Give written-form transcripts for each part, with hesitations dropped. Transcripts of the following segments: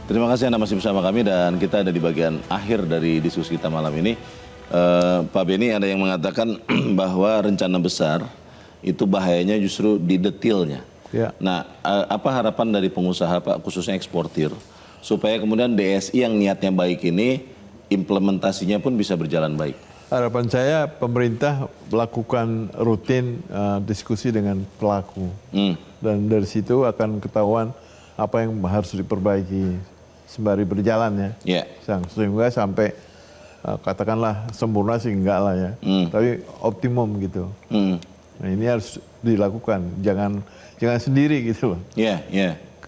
Terima kasih Anda masih bersama kami dan kita ada di bagian akhir dari diskusi kita malam ini. Pak Beni, ada yang mengatakan bahwa rencana besar itu bahayanya justru di detailnya. Ya. Nah, apa harapan dari pengusaha Pak, khususnya eksportir, supaya kemudian DSI yang niatnya baik ini implementasinya pun bisa berjalan baik? Harapan saya pemerintah melakukan rutin diskusi dengan pelaku. Dan dari situ akan ketahuan apa yang harus diperbaiki sembari berjalan ya. Sehingga sampai katakanlah sempurna sih enggak lah ya. Tapi optimum gitu. Nah ini harus dilakukan, jangan sendiri gitu loh.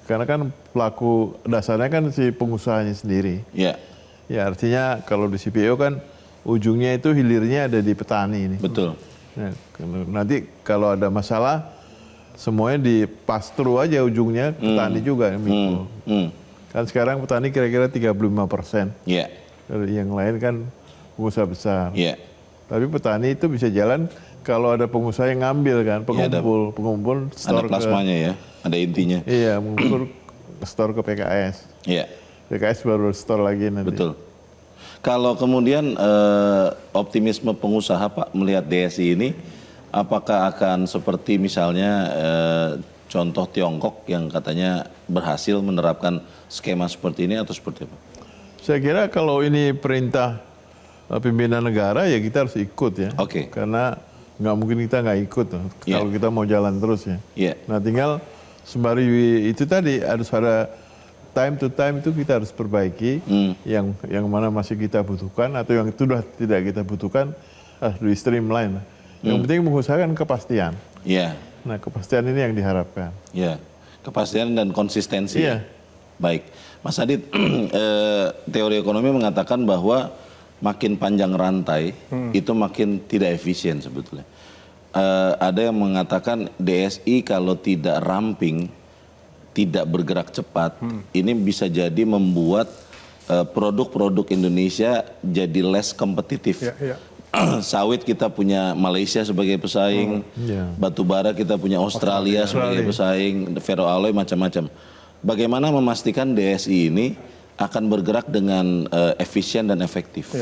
Karena kan pelaku dasarnya kan si pengusahanya sendiri. Ya artinya kalau di CPO kan ujungnya itu hilirnya ada di petani ini. Betul. Nah, nanti kalau ada masalah semuanya di pass through aja ujungnya petani juga mikro. Kan sekarang petani kira-kira 35%. Yang lain kan pengusaha besar. Tapi petani itu bisa jalan kalau ada pengusaha yang ngambil kan, pengumpul store ada plasmanya ya, ada intinya. Iya, mengumpul store ke PKS. PKS baru store lagi nanti. Betul. Kalau kemudian optimisme pengusaha Pak melihat DSI ini, apakah akan seperti misalnya contoh Tiongkok yang katanya berhasil menerapkan skema seperti ini atau seperti apa? Saya kira kalau ini perintah pimpinan negara ya kita harus ikut ya. Karena nggak mungkin kita nggak ikut kalau kita mau jalan terus ya. Nah tinggal sembari itu tadi harus ada time to time itu kita harus perbaiki yang mana masih kita butuhkan atau yang sudah tidak kita butuhkan di streamline. Yang penting mengusahakan kepastian. Nah kepastian ini yang diharapkan. Kepastian dan konsistensi. Baik, Mas Adit, teori ekonomi mengatakan bahwa makin panjang rantai itu makin tidak efisien sebetulnya. Ada yang mengatakan DSI kalau tidak ramping, tidak bergerak cepat, ini bisa jadi membuat produk-produk Indonesia jadi less kompetitif. Sawit kita punya Malaysia sebagai pesaing, batu bara kita punya Australia sebagai pesaing, ferroalloy macam-macam. Bagaimana memastikan DSI ini akan bergerak dengan efisien dan efektif?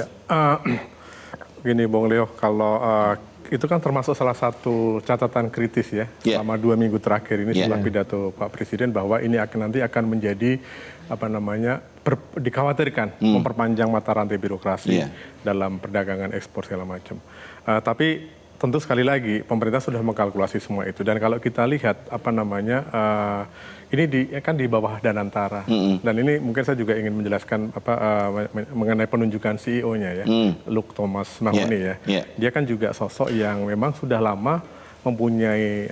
Gini Bung Leo, kalau itu kan termasuk salah satu catatan kritis ya selama 2 minggu terakhir ini setelah pidato Pak Presiden bahwa ini nanti akan menjadi dikhawatirkan memperpanjang mata rantai birokrasi dalam perdagangan ekspor segala macam. Tapi tentu sekali lagi pemerintah sudah mengkalkulasi semua itu dan kalau kita lihat ini kan di bawah Danantara dan ini mungkin saya juga ingin menjelaskan mengenai penunjukan CEO-nya ya, Luke Thomas Mahoney ya. Dia kan juga sosok yang memang sudah lama mempunyai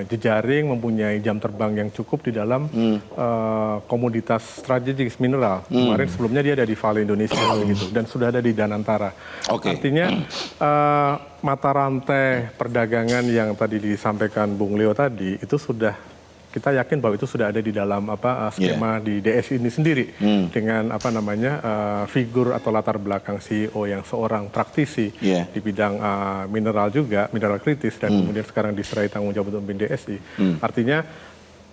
jejaring, mempunyai jam terbang yang cukup di dalam komoditas strategis mineral. Kemarin sebelumnya dia ada di Vale Indonesia gitu dan sudah ada di Danantara. Artinya mata rantai perdagangan yang tadi disampaikan Bung Leo tadi itu sudah kita yakin bahwa itu sudah ada di dalam skema di DSI ini sendiri dengan figur atau latar belakang CEO yang seorang praktisi di bidang mineral juga, mineral kritis dan kemudian sekarang diserai tanggung jawab untuk memimpin DSI. Artinya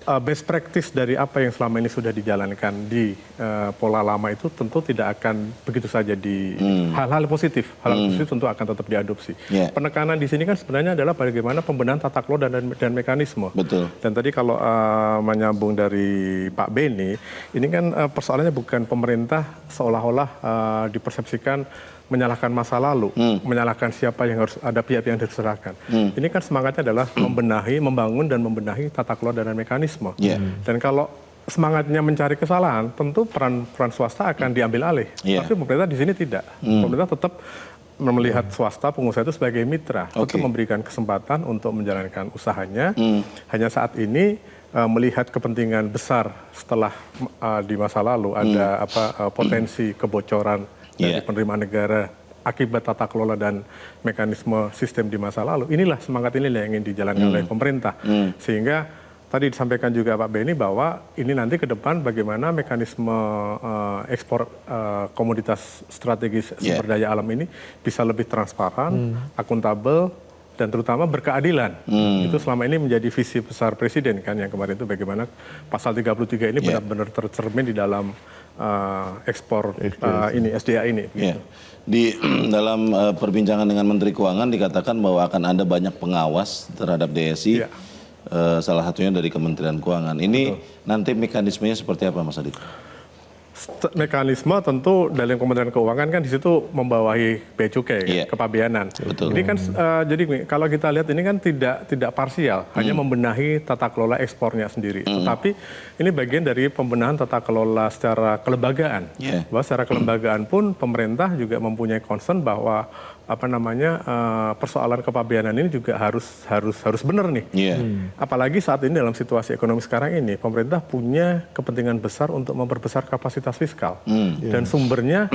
best practice dari apa yang selama ini sudah dijalankan di pola lama itu tentu tidak akan begitu saja di hal-hal positif. Hal-hal positif tentu akan tetap diadopsi. Penekanan di sini kan sebenarnya adalah bagaimana pembenahan tata kelola dan mekanisme. Dan tadi kalau menyambung dari Pak Beni, ini kan persoalannya bukan pemerintah seolah-olah dipersepsikan menyalahkan masa lalu, menyalahkan siapa yang harus ada pihak yang diserahkan. Ini kan semangatnya adalah membangun dan membenahi tata kelola dan mekanisme. Dan kalau semangatnya mencari kesalahan, tentu peran swasta akan diambil alih. Tapi pemerintah di sini tidak. Pemerintah tetap melihat swasta pengusaha itu sebagai mitra, tetap memberikan kesempatan untuk menjalankan usahanya. Hanya saat ini melihat kepentingan besar setelah di masa lalu ada potensi kebocoran dari penerimaan negara akibat tata kelola dan mekanisme sistem di masa lalu. Inilah semangat inilah yang ingin dijalankan oleh pemerintah. Sehingga tadi disampaikan juga Pak Beni bahwa ini nanti ke depan bagaimana mekanisme ekspor komoditas strategis sumber daya alam ini bisa lebih transparan, akuntabel, dan terutama berkeadilan. Itu selama ini menjadi visi besar Presiden kan yang kemarin itu bagaimana pasal 33 ini benar-benar tercermin di dalam ekspor ini SDA ini. Gitu. Di dalam perbincangan dengan Menteri Keuangan dikatakan bahwa akan ada banyak pengawas terhadap DSI. Salah satunya dari Kementerian Keuangan. Ini nanti mekanismenya seperti apa, Mas Adit? Mekanisme tentu dalam Kementerian Keuangan kan di situ membawahi bea cukai, kepabeanan. Ini kan jadi kalau kita lihat ini kan tidak parsial, hanya membenahi tata kelola ekspornya sendiri. Tetapi ini bagian dari pembenahan tata kelola secara kelembagaan. Bahwa secara kelembagaan pun pemerintah juga mempunyai concern bahwa persoalan kepabeanan ini juga harus benar nih. Apalagi saat ini dalam situasi ekonomi sekarang ini, pemerintah punya kepentingan besar untuk memperbesar kapasitas fiskal dan sumbernya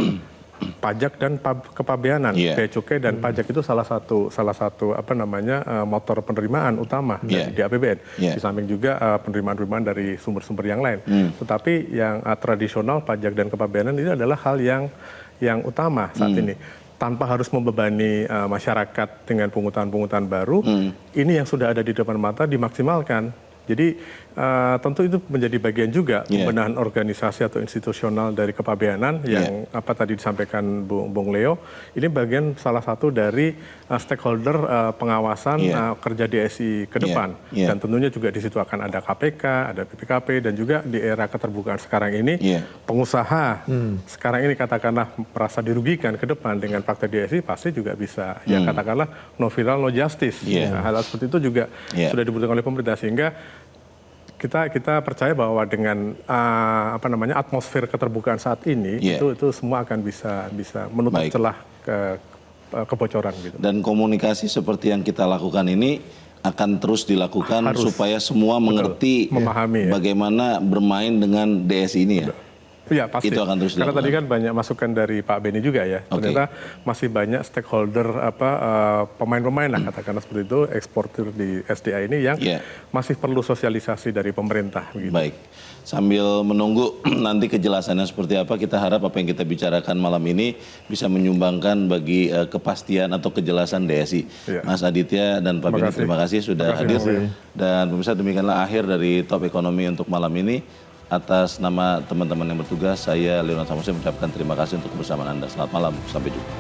pajak dan kepabeanan. Bea cukai dan pajak itu salah satu motor penerimaan utama di APBN. Di samping juga penerimaan-penerimaan dari sumber-sumber yang lain. Tetapi yang tradisional pajak dan kepabeanan ini adalah hal yang utama saat ini. Tanpa harus membebani masyarakat dengan pungutan-pungutan baru, ini yang sudah ada di depan mata dimaksimalkan. Jadi tentu itu menjadi bagian juga pembenahan organisasi atau institusional dari kepabeanan yang tadi disampaikan Bung Leo. Ini bagian salah satu dari stakeholder pengawasan kerja DSI ke depan. Dan tentunya juga di situ akan ada KPK, ada BPKP, dan juga di era keterbukaan sekarang ini pengusaha sekarang ini katakanlah merasa dirugikan ke depan dengan fakta DSI pasti juga bisa katakanlah no viral no justice. Hal seperti itu juga sudah dibutuhkan oleh pemerintah sehingga kita percaya bahwa dengan atmosfer keterbukaan saat ini itu semua akan bisa menutup celah kebocoran gitu. Dan komunikasi seperti yang kita lakukan ini akan terus dilakukan supaya semua mengerti memahami bagaimana bermain dengan DSI ini ya. Ya pasti. Itu akan terus dilakukan. Karena tadi kan banyak masukan dari Pak Beni juga ya. Ternyata masih banyak stakeholder pemain-pemain lah katakanlah seperti itu eksportir di SDA ini yang masih perlu sosialisasi dari pemerintah. Begitu. Baik. Sambil menunggu nanti kejelasannya seperti apa, kita harap apa yang kita bicarakan malam ini bisa menyumbangkan bagi kepastian atau kejelasan DSI. Mas Aditya dan Pak Beni, terima kasih sudah hadir. Dan pemirsa, demikianlah akhir dari Top Ekonomi untuk malam ini. Atas nama teman-teman yang bertugas, saya Leonard Samusi mengucapkan terima kasih untuk kebersamaan Anda. Selamat malam, sampai jumpa.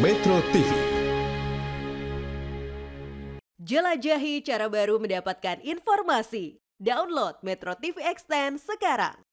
Metro TV. Jelajahi cara baru mendapatkan informasi. Download Metro TV Extend sekarang.